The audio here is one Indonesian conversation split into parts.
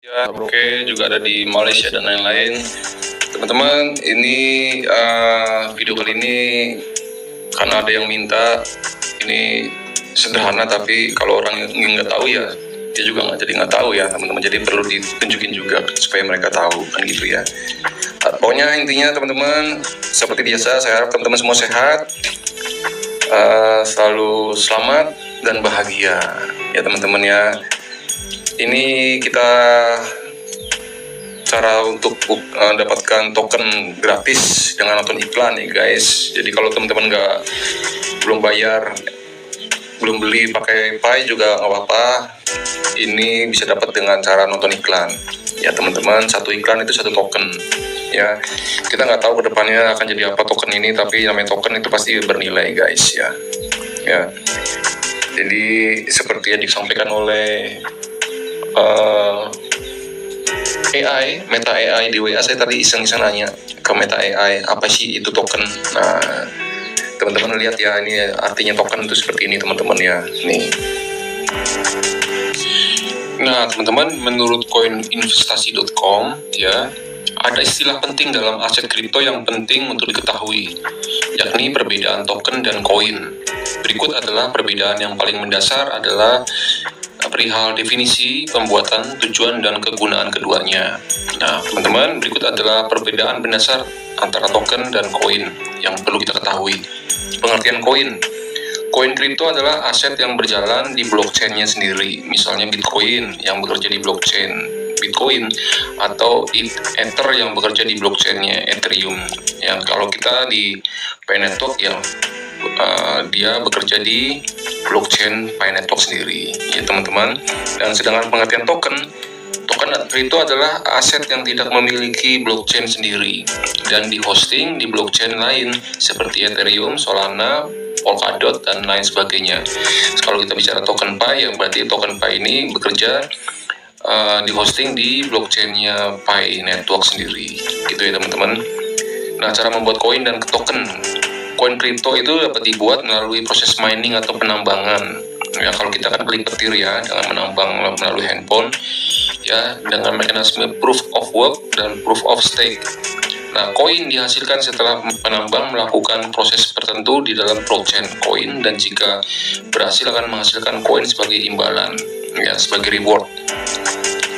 Ya, oke, juga ada di Malaysia dan lain-lain. Teman-teman, ini video kali ini karena ada yang minta, ini sederhana tapi kalau orang yang nggak tahu ya dia juga nggak tahu ya teman-teman. Jadi perlu ditunjukin juga supaya mereka tahu kan gitu ya. Pokoknya intinya teman-teman, seperti biasa saya harap teman-teman semua sehat, selalu selamat dan bahagia ya teman-teman ya. Ini kita cara untuk dapatkan token gratis dengan nonton iklan nih guys. Jadi kalau teman-teman belum bayar, belum beli pakai Pi juga nggak apa-apa. Ini bisa dapat dengan cara nonton iklan. Ya teman-teman, satu iklan itu satu token. Ya, kita nggak tahu kedepannya akan jadi apa token ini, tapi namanya token itu pasti bernilai guys ya. Ya. Jadi seperti yang disampaikan oleh AI, Meta AI di WA, saya tadi iseng-iseng nanya ke Meta AI, apa sih itu token? Nah, teman-teman lihat ya, ini artinya token itu seperti ini teman-teman ya. Nih. Nah, teman-teman, menurut koininvestasi.com ya, ada istilah penting dalam aset kripto yang penting untuk diketahui, yakni perbedaan token dan koin. Berikut adalah perbedaan yang paling mendasar adalah perihal definisi, pembuatan, tujuan, dan kegunaan keduanya. Nah, teman-teman, berikut adalah perbedaan mendasar antara token dan koin yang perlu kita ketahui. Pengertian koin. Koin kripto adalah aset yang berjalan di blockchain-nya sendiri. Misalnya Bitcoin yang bekerja di blockchain Bitcoin, atau Ether yang bekerja di blockchain-nya Ethereum. Yang kalau kita di Pi Network ya, dia bekerja di blockchain Pi Network sendiri ya teman-teman. Dan sedangkan pengertian token kripto adalah aset yang tidak memiliki blockchain sendiri dan di-hosting di blockchain lain seperti Ethereum, Solana, Polkadot, dan lain sebagainya. Kalau kita bicara token Pi, yang berarti token Pi ini bekerja di-hosting di blockchain-nya Pi Network sendiri gitu ya teman-teman. Nah, cara membuat koin dan token. Koin kripto itu dapat dibuat melalui proses mining atau penambangan. Ya, kalau kita kan beli petir ya, dengan menambang melalui handphone ya, dengan mekanisme proof of work dan proof of stake. Nah, koin dihasilkan setelah penambang melakukan proses tertentu di dalam blockchain koin, dan jika berhasil akan menghasilkan koin sebagai imbalan ya, sebagai reward.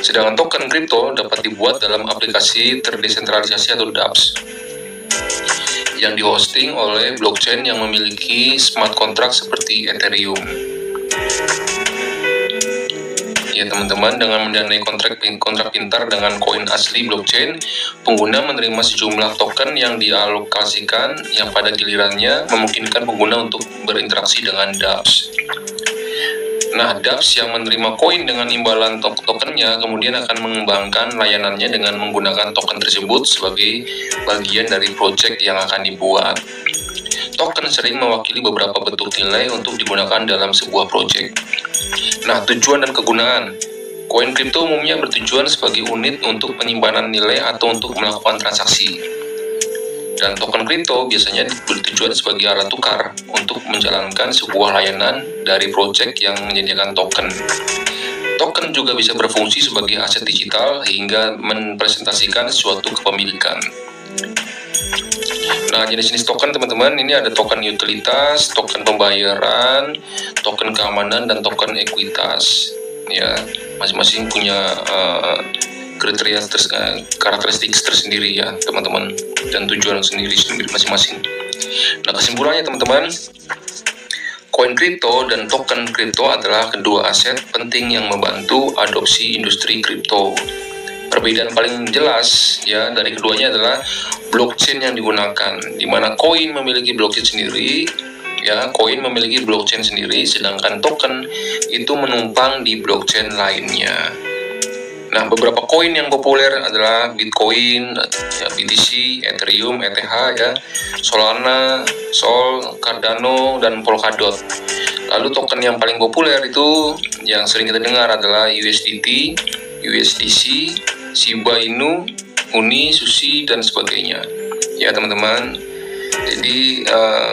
Sedangkan token kripto dapat dibuat dalam aplikasi terdesentralisasi atau dApps yang dihosting oleh blockchain yang memiliki smart contract seperti Ethereum. Ya teman-teman, dengan mendanai kontrak pintar dengan koin asli blockchain, pengguna menerima sejumlah token yang dialokasikan yang pada gilirannya memungkinkan pengguna untuk berinteraksi dengan dApps. Nah, dApps yang menerima koin dengan imbalan tokennya kemudian akan mengembangkan layanannya dengan menggunakan token tersebut sebagai bagian dari project yang akan dibuat. Token sering mewakili beberapa bentuk nilai untuk digunakan dalam sebuah project. Nah, tujuan dan kegunaan. Koin kripto umumnya bertujuan sebagai unit untuk penyimpanan nilai atau untuk melakukan transaksi. Dan token kripto biasanya bertujuan sebagai alat tukar untuk menjalankan sebuah layanan dari project yang menyediakan token. Token juga bisa berfungsi sebagai aset digital hingga mempresentasikan suatu kepemilikan. Nah, jenis-jenis token teman-teman, ini ada token utilitas, token pembayaran, token keamanan, dan token ekuitas. Ya, masing-masing punya kriteria karakteristik tersendiri ya teman-teman, dan tujuan sendiri masing-masing. Nah, kesimpulannya teman-teman, koin kripto dan token kripto adalah kedua aset penting yang membantu adopsi industri kripto. Perbedaan paling jelas ya dari keduanya adalah blockchain yang digunakan, di mana koin memiliki blockchain sendiri ya, koin memiliki blockchain sendiri, sedangkan token itu menumpang di blockchain lainnya. Nah, beberapa koin yang populer adalah Bitcoin, ya, BTC, Ethereum, ETH ya, Solana, Sol, Cardano, dan Polkadot. Lalu token yang paling populer itu yang sering kita dengar adalah USDT, USDC, Shiba Inu, Uni, Sushi, dan sebagainya. Ya teman-teman. Jadi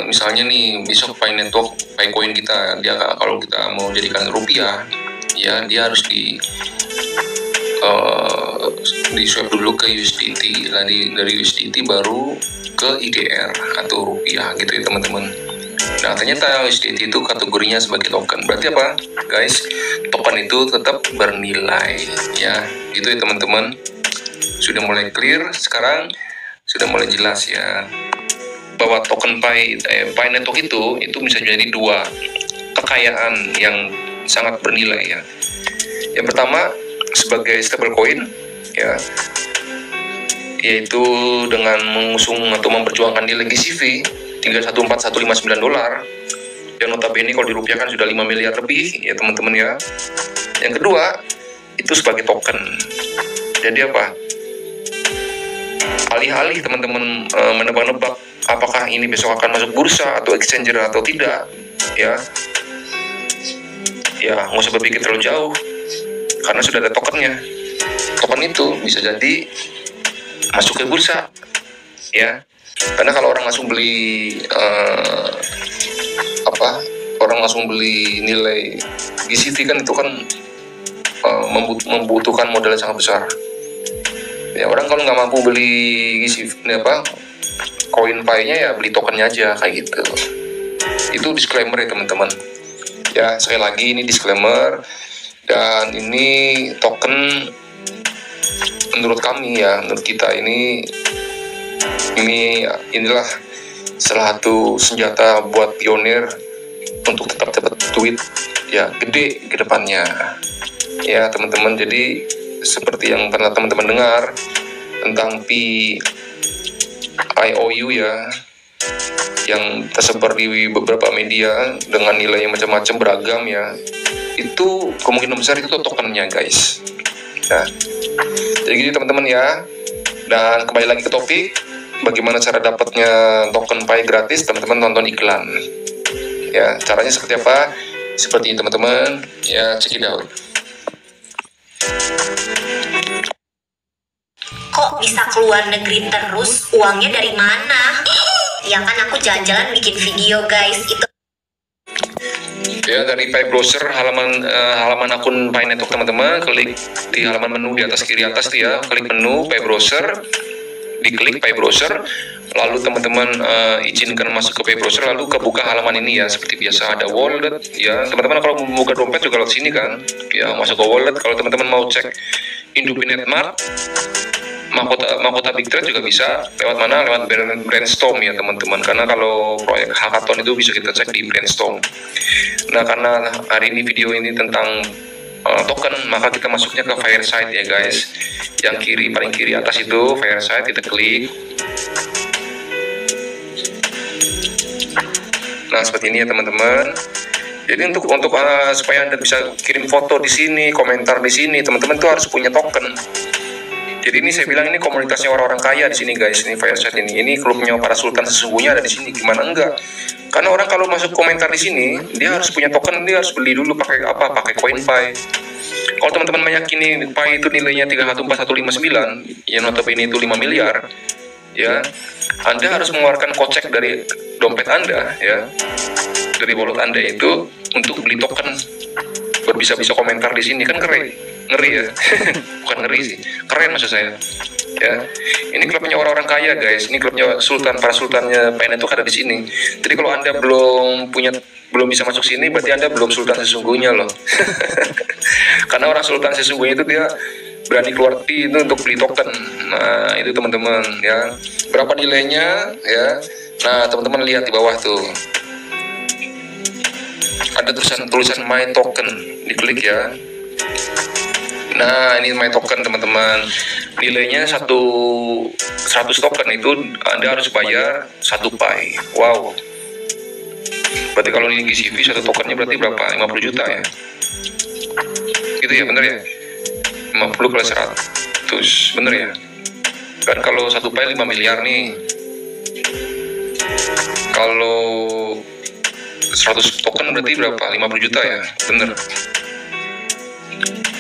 misalnya nih besok Pi Network, Pi Coin kita, dia kalau kita mau jadikan rupiah, ya dia harus di swap dulu ke USDT, dari USDT baru ke IDR atau rupiah gitu ya teman-teman. Nah ternyata USDT itu kategorinya sebagai token. Berarti apa guys? Token itu tetap bernilai ya, gitu ya teman-teman. Sudah mulai clear sekarang, sudah mulai jelas ya bahwa token Pi Network itu bisa jadi dua kekayaan yang sangat bernilai ya. Yang pertama sebagai stablecoin ya, yaitu dengan mengusung atau memperjuangkan nilai GCV $314.159 yang notabene kalau dirupiahkan sudah 5 miliar lebih ya teman-teman ya. Yang kedua itu sebagai token. Jadi apa? Alih-alih teman-teman menebak-nebak apakah ini besok akan masuk bursa atau exchanger atau tidak ya nggak usah berpikir terlalu jauh karena sudah ada tokennya. Token itu bisa jadi masuk ke bursa ya, karena kalau orang langsung beli orang langsung beli nilai GCV kan itu kan membutuhkan modal yang sangat besar ya. Orang kalau nggak mampu beli GCV koin Pi-nya ya beli tokennya aja kayak gitu. Itu disclaimer ya teman-teman ya. Sekali lagi ini disclaimer, dan ini token menurut kami ya, menurut kita inilah salah satu senjata buat pionir untuk tetap dapat duit ya gede ke depannya ya teman-teman. Jadi seperti yang pernah teman-teman dengar tentang PIOU ya, yang tersebar di beberapa media dengan nilai yang macam-macam beragam ya, itu kemungkinan besar itu tokennya guys ya. Jadi gitu teman-teman ya. Dan kembali lagi ke topik, bagaimana cara dapatnya token Pi gratis? Teman-teman tonton iklan ya. Caranya seperti apa? Seperti ini teman-teman ya, check it out. Kok bisa keluar negeri terus? Uangnya dari mana? Ya kan aku jalan-jalan bikin video guys, itu ya dari Pi browser, halaman akun Pi Network teman-teman. Klik di halaman menu di atas kiri atas tuh ya, klik menu Pi browser, diklik Pi browser, lalu teman-teman izinkan masuk ke Pi browser, lalu kebuka halaman ini ya. Seperti biasa ada wallet ya teman-teman. Kalau mau buka dompet juga lewat sini kan ya, masuk ke wallet. Kalau teman-teman mau cek Indobinet Mart, Mahkota Big Trade juga bisa lewat mana? Lewat Brainstorm ya teman-teman. Karena kalau proyek hackathon itu bisa kita cek di Brainstorm. Nah karena hari ini video ini tentang token, maka kita masuknya ke Fireside ya guys. Yang paling kiri atas itu Fireside, kita klik. Nah seperti ini ya teman-teman. Jadi untuk supaya Anda bisa kirim foto di sini, komentar di sini, teman-teman tuh harus punya token. Jadi ini saya bilang ini komunitasnya orang-orang kaya di sini guys. Ini Fireside ini klubnya para sultan sesungguhnya ada di sini. Gimana enggak? Karena orang kalau masuk komentar di sini, dia harus punya token, dia harus beli dulu pakai apa? Pakai koin Pi. Kalau teman-teman meyakini Pi itu nilainya 314.159, yang notabene itu 5 miliar, ya, Anda harus mengeluarkan kocek dari dompet Anda, ya, dari wallet Anda itu untuk beli token. Berbisa-bisa komentar di sini kan ngeri ya. Bukan ngeri sih, keren maksud saya ya. Ini klubnya orang-orang kaya guys, ini klubnya para sultannya Pi Network ada di sini. Jadi kalau Anda belum bisa masuk sini, berarti Anda belum sultan sesungguhnya loh. Karena orang sultan sesungguhnya itu dia berani keluar itu untuk beli token. Nah itu teman-teman ya, berapa nilainya ya. Nah teman-teman lihat di bawah tuh ada tulisan My Token, diklik ya. Nah ini My Token teman-teman, nilainya 100 token itu Anda harus bayar 1 Pi. Wow, berarti kalau ini GCV 1 tokennya berarti berapa? 50 juta ya, gitu ya, bener ya, 50 kali 100, bener ya kan. Kalau 1 Pi 5 miliar nih, kalau 100 token berarti berapa? 50 juta ya, bener.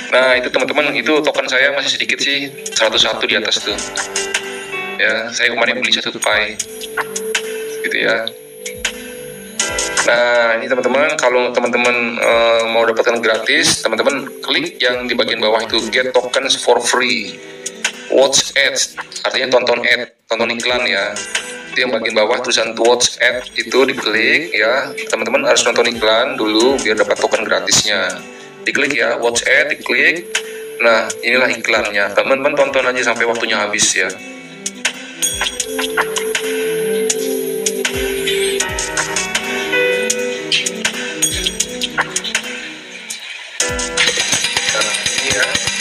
Nah itu teman-teman, itu token saya masih sedikit sih, 101 di atas tuh ya. Saya kemarin beli 1 Pi gitu ya. Nah ini teman-teman, kalau teman-teman mau dapatkan gratis, teman-teman klik yang di bagian bawah itu Get Tokens for Free watch ads, artinya tonton ad, tonton iklan ya. Itu yang bagian bawah tulisan watch ad itu diklik ya. Teman-teman harus nonton iklan dulu biar dapat token gratisnya. Diklik ya, watch ad, diklik. Nah, inilah iklannya. Teman-teman tonton aja sampai waktunya habis ya.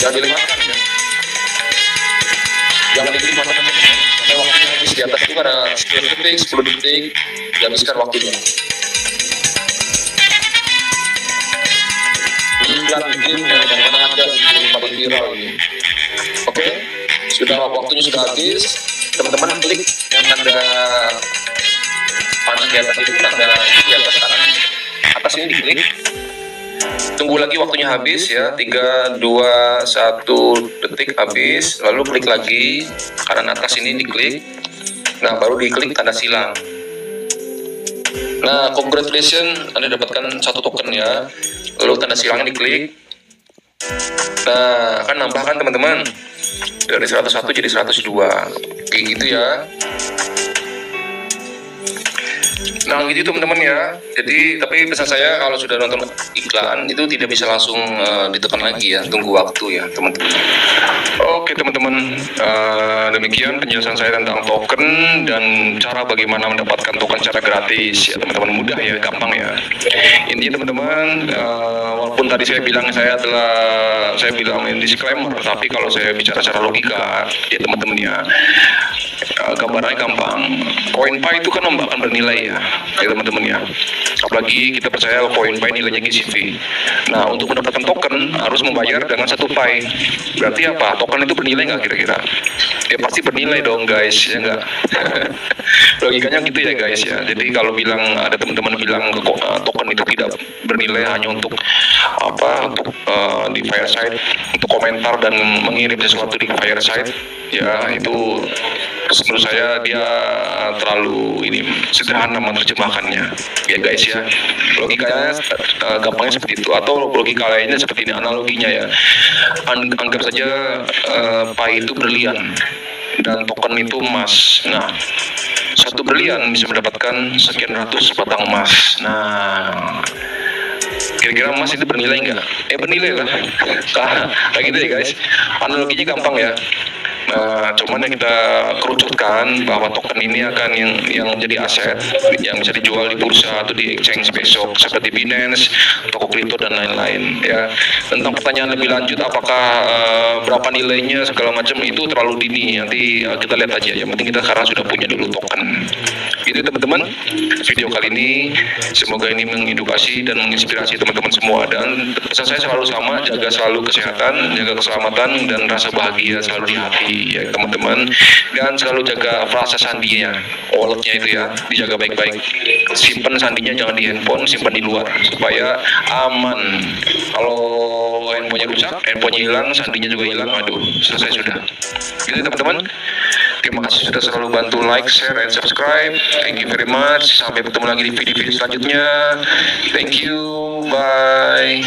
Jangan dilewatkan ya. Jangan dilewatkan sampai waktunya habis. Di atas itu ada 10 detik, 10 detik, dihabiskan waktunya. Iklan game yang mana ada yang paling viral ini. Oke, sudah waktunya sudah habis. Teman-teman klik yang tanda panah di atas itu, tanda di atas kanan atas ini diklik. Tunggu lagi waktunya habis ya, 3, 2, 1 detik habis. Lalu klik lagi kanan atas ini diklik. Nah, baru diklik tanda silang. Nah, congratulations, Anda dapatkan 1 token ya. Lalu tanda silangnya diklik. Nah, akan nambahkan teman-teman dari 101 jadi 102 kayak gitu ya. Nah gitu teman-teman ya. Jadi tapi pesan saya kalau sudah nonton iklan itu tidak bisa langsung ditekan lagi ya, tunggu waktu ya teman-teman. Oke teman-teman, demikian penjelasan saya tentang token dan cara bagaimana mendapatkan token secara gratis ya teman-teman. Mudah ya, gampang ya. Intinya teman-teman, walaupun tadi saya bilang disclaimer, tapi kalau saya bicara secara logika ya teman-teman ya, gambarannya gampang. CoinPay itu kan akan bernilai ya teman-teman ya. Apalagi kita percaya CoinPay nilainya GCV. Nah, untuk mendapatkan token harus membayar dengan 1 Pi. Berarti apa? Token itu bernilai nggak kira-kira? Ya pasti bernilai dong guys, ya nggak? Logikanya gitu ya guys ya. Jadi kalau ada teman-teman bilang token itu tidak bernilai hanya untuk di Fireside, untuk komentar dan mengirim sesuatu di Fireside, ya itu menurut saya dia terlalu sederhana menerjemahkannya ya guys ya. Logikanya gampangnya seperti itu, atau logika lainnya seperti ini analoginya ya. Anggap saja Pi itu berlian dan token itu emas. Nah, 1 berlian bisa mendapatkan sekian ratus batang emas. Nah, kira-kira emas itu bernilai nggak? Bernilai lah. Kayak gitu ya guys. Analoginya gampang ya. Nah, cuman yang kita kerucutkan bahwa token ini akan yang menjadi aset yang bisa dijual di bursa atau di exchange besok seperti Binance, toko kripto dan lain-lain ya. Tentang pertanyaan lebih lanjut apakah berapa nilainya segala macam itu terlalu dini, nanti kita lihat aja. Yang penting kita sekarang sudah punya dulu token. Gitu teman-teman. Video kali ini semoga ini mengedukasi dan menginspirasi teman-teman semua, dan pesan saya selalu sama, jaga selalu kesehatan, jaga keselamatan dan rasa bahagia selalu di hati ya teman-teman, dan selalu jaga frasa sandinya, walletnya itu ya dijaga baik-baik. Simpan sandinya jangan di handphone, simpan di luar supaya aman. Kalau handphonenya rusak, handphonenya hilang, sandinya juga hilang, aduh selesai sudah. Gitu teman-teman. Terima kasih sudah selalu bantu like, share, and subscribe. Thank you very much. Sampai bertemu lagi di video-video selanjutnya. Thank you. Bye.